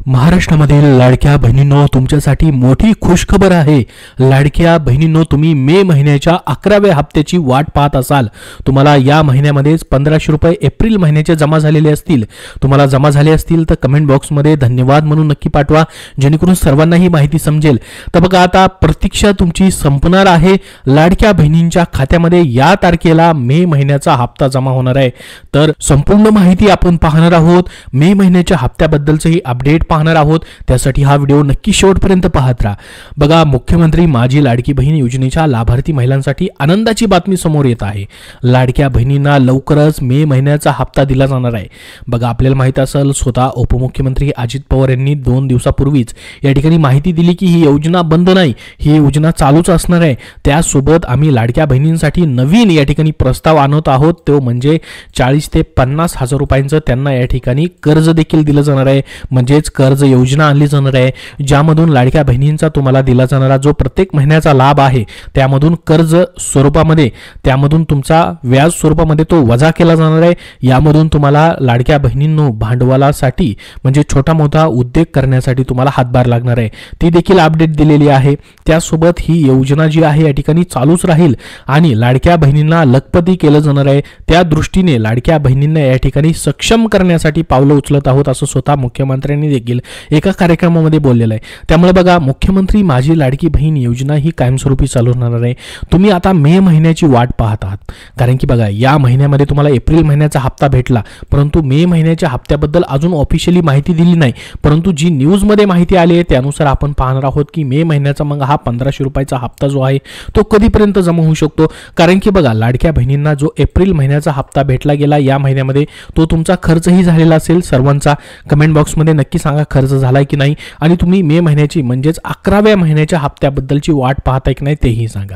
महाराष्ट्रामधील लाडक्या बहिणींनो, तुमच्यासाठी मोठी खुशखबर आहे। लाडक्या बहिणींनो, तुम्ही मे महिन्याच्या 11व्या हप्त्याची वाट पाहत असाल। तुम्हाला या महिन्यामध्येच 1500 रुपये एप्रिल महिन्याचे जमा झालेले असतील। तुम्हाला जमा झाले असतील तर कमेंट बॉक्समध्ये धन्यवाद म्हणून नक्की पाठवा, जेणेकरून सर्वांना ही माहिती समजेल। तर बघा, आता प्रतीक्षा तुमची संपणार आहे। लाडक्या बहिणींच्या खात्यामध्ये या तारखेला मे महिन्याचा हप्ता जमा होणार आहे। तर संपूर्ण माहिती आपण पाहणार आहोत। मे महिन्याच्या हप्त्याबद्दलचे ही अपडेट पाहणार आहोत, त्यासाठी हा व्हिडिओ नक्की शेवटपर्यंत पाहत राहा। बघा, मुख्यमंत्री माझी लाडकी बहीण योजनेच्या लाभार्थी महिलांसाठी आनंदाची बातमी समोर येत आहे। लाडक्या बहिणींना लवकरच मे महिन्याचा हप्ता दिला जाणार आहे। बघा, आपल्याला माहित असेल, स्वतः उपमुख्यमंत्री अजित पवार यांनी 2 दिवसापूर्वीच या ठिकाणी माहिती दिली की ही योजना बंद नाही, ही योजना चालूच असणार आहे। त्यासोबत आम्ही लाडक्या बहिणींसाठी नवीन या ठिकाणी प्रस्ताव आणत आहोत, तो म्हणजे 40 ते 50 हजार रुपयांचं त्यांना या ठिकाणी कर्ज देखील दिलं जाणार आहे। म्हणजेच कर्ज योजना आणली जाणार आहे, ज्यामधून लाडक्या बहिणींचा तुम्हाला दिला जाणारा जो प्रत्येक महिन्याचा लाभ आहे त्यामधून कर्ज स्वरूपामध्ये, त्यामधून तुमचा व्याज स्वरूपामध्ये तो वजा केला जाणार आहे। यामधून तुम्हाला लाडक्या बहिणींनो भांडवलासाठी म्हणजे छोटा मोठा उद्योग करण्यासाठी तुम्हाला हातभार लागणार आहे, ती देखील अपडेट दिलेली आहे। त्यासोबत ही योजना जी आहे या ठिकाणी चालूच राहील आणि लाडक्या बहिणींना लखपती केलं जाणार आहे। त्या दृष्टीने लाडक्या बहिणींना या ठिकाणी सक्षम करण्यासाठी पावलं उचलत आहोत, असं स्वतः मुख्यमंत्र्यांनी देखील एका कार्यक्रमामध्ये बोललेलं आहे। त्यामुळे बघा, मुख्यमंत्री माझी लाडकी बहीण योजना ही कायमस्वरूपी चालू होणार आहे। तुम्ही आता मे महिन्याची वाट पाहत आहात, कारण की बघा, या महिन्यामध्ये तुम्हाला एप्रिल महिन्याचा हप्ता भेटला, परंतु मे महिन्याच्या हप्त्याबद्दल अजून ऑफिशियली माहिती दिली नाही। परंतु जी न्यूज मध्ये माहिती आली आहे त्यानुसार आपण पाहणार आहोत की मे महिन्याचा मग हा 1500 रुपयाचा हप्ता जो आहे तो कधीपर्यंत जमा होऊ शकतो। कारण की बघा, लाडक्या बहिणींना जो एप्रिल महिन्याचा हप्ता भेटला गेला या महिन्यामध्ये, तो तुमचा खर्चही झालेला असेल। सर्वांचा कमेंट बॉक्समध्ये नक्की सांगा खर्च झालाय की नाही, आणि तुम्ही मे महिन्याची म्हणजेच 11व्या महिन्याच्या हप्त्याबद्दलची वाट पाहताय की नाही तेही सांगा।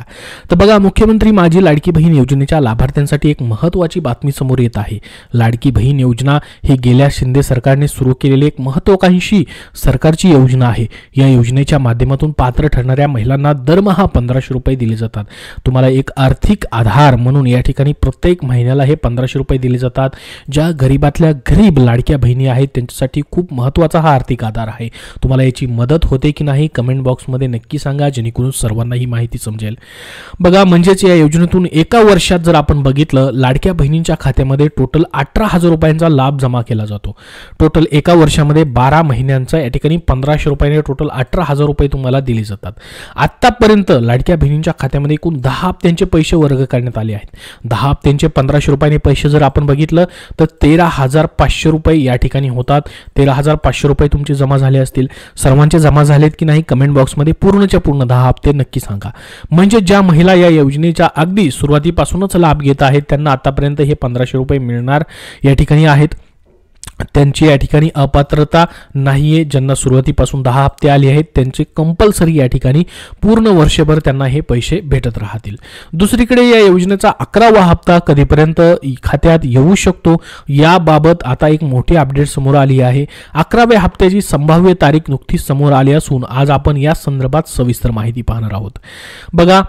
तर बघा, मुख्यमंत्री माझी लाडकी बहीण योजनेच्या लाभार्थ्यांसाठी एक महत्त्वाची बातमी समोर येत आहे। लाडकी बहीण योजना ही गेल्या शिंदे सरकारने सुरू केलेली एक महत्त्वाकांक्षी सरकारची योजना आहे। या योजनेच्या माध्यमातून पात्र ठरणाऱ्या महिलांना दरमहा 1500 रुपये दिले जातात। तुम्हाला एक आर्थिक आधार म्हणून या ठिकाणी प्रत्येक महिन्याला हे 1500 रुपये दिले जातात। ज्या गरीबातल्या गरीब लाडक्या बहिणी आहेत त्यांच्यासाठी खूप महत्त्वाचा हा आर्थिक आधार आहे। तुम्हाला याची मदत होते की नाही कमेंट बॉक्समध्ये नक्की सांगा, जेणेकरून सर्वांना ही माहिती समजेल। बघा, म्हणजेच या योजनेतून एका वर्षात जर आपण बघितलं, लाडक्या बहिणींच्या खात्यामध्ये टोटल 18,000 रुपयांचा लाभ जमा केला जातो। टोटल एका वर्षामध्ये 12 महिन्यांचा या ठिकाणी 1500 रुपयाने टोटल 18,000 रुपये तुम्हाला दिले जातात। आतापर्यंत लाडक्या बहिणींच्या खात्यामध्ये एकूण 10 हप्त्यांचे पैसे वर्ग करण्यात आले आहेत। 10 हप्त्यांचे 1500 रुपयाने पैसे जर आपण बघितलं तर 13,500 रुपये या ठिकाणी होतात। 13,500 रुपये तुमचे जमा झाले असतील। सर्वांचे जमा झालेत की नाही कमेंट बॉक्समध्ये पूर्णच्या पूर्ण 10 हप्ते नक्की सांगा। म्हणजे ज्या महिला या योजनेच्या अगदी सुरुवातीपासूनच लाभ घेत आहेत त्यांना आतापर्यंत हे 1500 रुपये मिळणार या ठिकाणी आहेत। त्यांची या ठिकाणी अपात्रता नाहीये। ज्यांना सुरुवातीपासून 10 हप्ते आले आहेत त्यांचे कंपल्सरी या ठिकाणी पूर्ण वर्षभर त्यांना हे पैसे भेटत राहतील। दुसरीकडे या योजनेचा 11वा हप्ता कधीपर्यंत खात्यात येऊ शकतो याबाबत आता एक मोठी अपडेट समोर आली आहे। 11व्या हप्त्याची संभाव्य तारीख नुकतीच समोर आली असून आज आपण या संदर्भात सविस्तर माहिती पाहणार आहोत। बघा,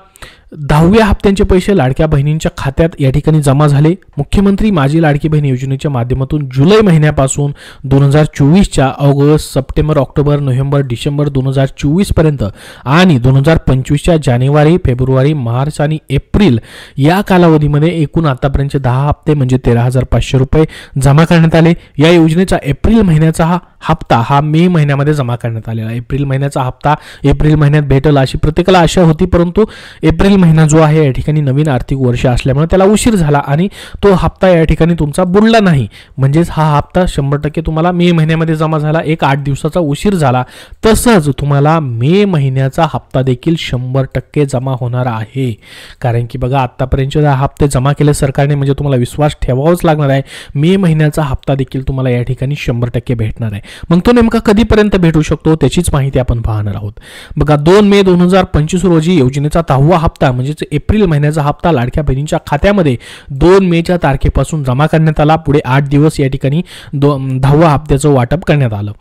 10व्या हप्त्यांचे पैसे लाडक्या बहिणींच्या खात्यात या ठिकाणी जमा झाले। मुख्यमंत्री माझी लाडकी बहीण योजनेच्या माध्यमातून जुलै महिन्यापासून 2024च्या August, September, October, November, December 2024 पर्यंत आणि 2025च्या जानेवारी, फेब्रुवारी, मार्च आणि एप्रिल या कालावधीमध्ये एकूण आतापर्यंत 10 हप्ते म्हणजे 13,500 रुपये जमा करण्यात आले। या योजनेचा एप्रिल महिन्याचा हप्ता हा मे महिन्यामध्ये जमा करण्यात आलेला। एप्रिल महिन्याचा हप्ता एप्रिल महिन्यात भेटेल अशी प्रत्येकाला आशा होती, परंतु एप्रिल महिना जो आहे या ठिकाणी नवीन आर्थिक वर्ष असल्यामुळे त्याला उशीर झाला आणि तो हप्ता या ठिकाणी तुमचा बुडला नाही। म्हणजेच हा हप्ता 100% तुम्हाला मे महिन्यामध्ये जमा झाला, एक 8 दिवसाचा उशीर झाला। तसंच तुम्हाला मे महिन्याचा हप्ता देखील 100% जमा होणार आहे। कारण की बघा, आतापर्यंत हप्ते जमा केले सरकारने म्हणजे तुम्हाला विश्वास ठेवावाच लागणार आहे। मे महिन्याचा हप्ता देखील तुम्हाला या ठिकाणी 100% भेटणार आहे। मग तो नेमका कधीपर्यंत भेटू शकतो त्याचीच माहिती आपण पाहणार आहोत। बघा, 2 मे 2025 रोजी योजनेचा 10वा हप्ता म्हणजे एप्रिल महिन्याचा हप्ता लाडक्या बहिणींच्या खात्यामध्ये 2 मेच्या तारखेपासून जमा करण्यात आला। पुढे 8 दिवस या ठिकाणी 10व्या हप्त्याचं वाटप करण्यात आलं।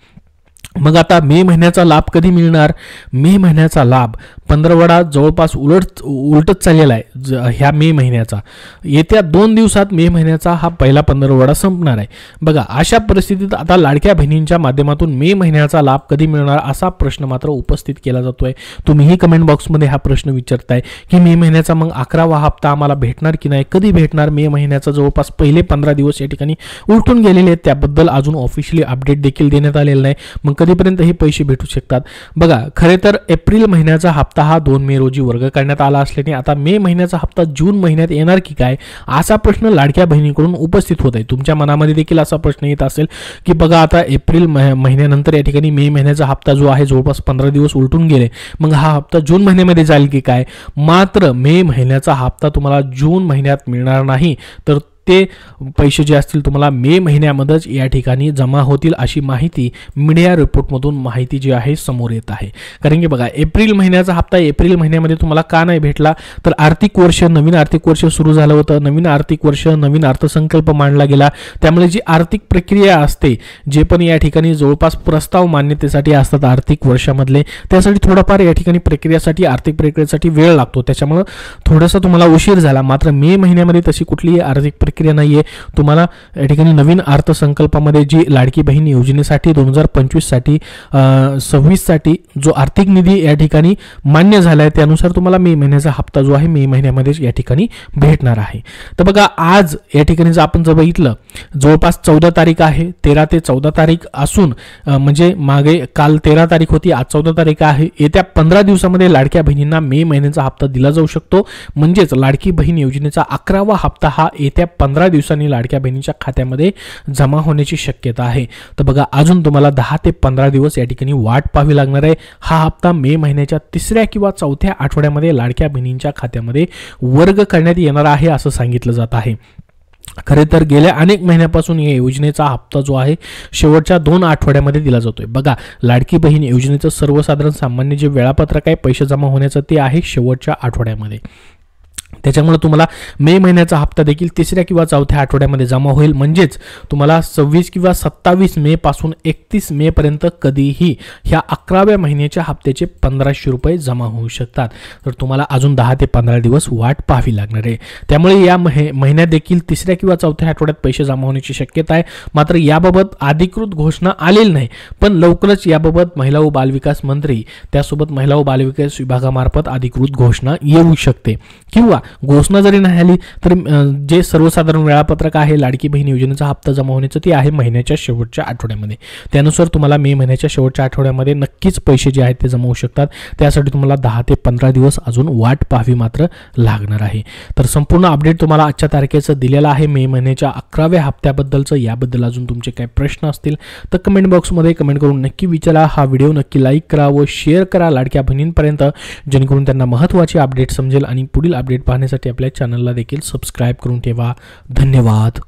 मग आता मे महिन्याचा लाभ कधी मिळणार? मे महिन्याचा लाभ पंधरवडा जवळपास उलटच चाललेला आहे ह्या मे महिन्याचा. येत्या 2 दिवसात मे महिन्याचा हा पहिला पंधरवडा संपणार आहे. बघा अशा परिस्थितीत आता लाडक्या बहिणींच्या माध्यमातून मे महिन्याचा लाभ कधी मिळणार असा प्रश्न मात्र उपस्थित केला जातोय. तुम्हीही कमेंट बॉक्समध्ये हा प्रश्न विचारताय की मे महिन्याचा मग 11वा हप्ता आम्हाला भेटणार की नाही, कधी भेटणार? मे महिन्याचा जवळपास पहिले 15 दिवस या ठिकाणी उलटून गेलेले आहेत, त्याबद्दल अजून ऑफिशियली अपडेट देखील देण्यात आलेलं नाही. मग कधीपर्यंत हे पैसे भेटू शकतात? बघा खरे तर एप्रिल महिन्याचा हप्ता हा 2 मे रोजी वर्ग करण्यात आला असल्याने आता मे महिन्याचा हप्ता जून महिन्यात येणार की काय असा प्रश्न लाडक्या बहिणीकडून उपस्थित होत आहे. तुमच्या मनामध्ये देखील असा प्रश्न येत असेल की बघा आता एप्रिल महिन्यानंतर या ठिकाणी मे महिन्याचा हप्ता जो आहे जवळपास 15 दिवस उलटून गेले, मग हा हप्ता जून महिन्यामध्ये जाईल की काय? मात्र मे महिन्याचा हप्ता तुम्हाला जून महिन्यात मिळणार नाही, तर ते पैसे जे असतील तुम्हाला मे महिन्यामध्येच या ठिकाणी जमा होतील अशी माहिती मीडिया रिपोर्टमधून माहिती जी आहे समोर येत आहे. कारण की बघा एप्रिल महिन्याचा हप्ता एप्रिल महिन्यामध्ये तुम्हाला का नाही भेटला? तर आर्थिक वर्ष नवीन आर्थिक वर्ष सुरू झालं होतं, नवीन आर्थिक वर्ष नवीन अर्थसंकल्प मांडला गेला, त्यामुळे जी आर्थिक प्रक्रिया असते जे पण या ठिकाणी जवळपास प्रस्ताव मान्यतेसाठी असतात आर्थिक वर्षामधले, त्यासाठी थोडाफार या ठिकाणी प्रक्रियेसाठी आर्थिक प्रक्रियेसाठी वेळ लागतो, त्याच्यामुळे थोडासा तुम्हाला उशीर झाला. मात्र मे महिन्यामध्ये तशी कुठलीही आर्थिक प्रक्रिया नाहीये. तुम्हाला या ठिकाणी नवीन अर्थसंकल्पामध्ये जी लाडकी बहीण योजनेसाठी 2025 साठी 26 साठी जो आर्थिक निधी या ठिकाणी मान्य झाला आहे त्यानुसार तुम्हाला मे महिन्याचा हप्ता जो आहे मे महिन्यामध्येच या ठिकाणी भेटणार आहे. तर बघा आज या ठिकाणी जर आपण बघितलं जवळपास 14 तारीख आहे, 13 ते 14 तारीख असून म्हणजे मागे काल 13 तारीख होती, आज 14 तारीख आहे. येत्या 15 दिवसामध्ये लाडक्या बहिणींना मे महिन्याचा हप्ता दिला जाऊ शकतो. म्हणजेच लाडकी बहीण योजनेचा 11वा हप्ता हा येत्या 15 दिवसांनी लाडक्या बहिणीच्या खात्यामध्ये जमा होण्याची शक्यता आहे. तर बघा अजून तुम्हाला 10 ते 15 दिवस या ठिकाणी वाट पाहावी लागणार आहे. हा हप्ता मे महिन्याच्या 3ऱ्या किंवा 4थ्या आठवड्यामध्ये लाडक्या बहिणींच्या खात्यामध्ये वर्ग करण्यात येणार आहे असं सांगितलं जात आहे. खरे तर गेल्या अनेक महिन्यापासून या योजनेचा हप्ता जो आहे शेवटच्या 2 आठवड्यामध्ये दिला जातोय. बघा लाडकी बहीण योजनेचं सर्वसाधारण सामान्य जे वेळापत्रक आहे पैसे जमा होण्याचं ते आहे शेवटच्या आठवड्यामध्ये. त्याच्यामुळे तुम्हाला मे महिन्याचा हप्ता देखील 3ऱ्या किंवा 4थ्या आठवड्यामध्ये जमा होईल. म्हणजेच तुम्हाला 26 किंवा 27 मे पासून 31 मे पर्यंत कधीही ह्या 11व्या महिन्याच्या हप्त्याचे 1500 रुपये जमा होऊ शकतात. तर तुम्हाला अजून 10 ते 15 दिवस वाट पाहावी लागणार आहे. त्यामुळे या महिन्यात देखील 3ऱ्या किंवा 4थ्या आठवड्यात पैसे जमा होण्याची शक्यता आहे. मात्र याबाबत अधिकृत घोषणा आलेली नाही, पण लवकरच याबाबत महिला व बालविकास मंत्री त्यासोबत महिला व बालविकास विभागामार्फत अधिकृत घोषणा येऊ शकते. किंवा घोषणा जरी नाही आली तर जे सर्वसाधारण वेळापत्रक आहे लाडकी बहीण योजनेचा हप्ता जमा होण्याचं ते आहे महिन्याच्या शेवटच्या आठवड्यामध्ये. त्यानुसार तुम्हाला मे महिन्याच्या शेवटच्या आठवड्यामध्ये नक्कीच पैसे जे आहेत ते जमा होऊ शकतात. त्यासाठी तुम्हाला 10 ते 15 दिवस अजून वाट पाहावी मात्र लागणार आहे. तर संपूर्ण अपडेट तुम्हाला आजच्या तारखेचं दिलेलं आहे मे महिन्याच्या 11व्या हप्त्याबद्दलचं. याबद्दल अजून तुमचे काही प्रश्न असतील तर कमेंट बॉक्समध्ये कमेंट करून नक्की विचारा. हा व्हिडिओ नक्की लाईक करा व शेअर करा लाडक्या बहिणींपर्यंत, जेणेकरून त्यांना महत्त्वाची अपडेट समजेल आणि पुढील अपडेट पाहण्यासाठी आपल्या चॅनलला देखील सबस्क्राइब करून ठेवा. धन्यवाद.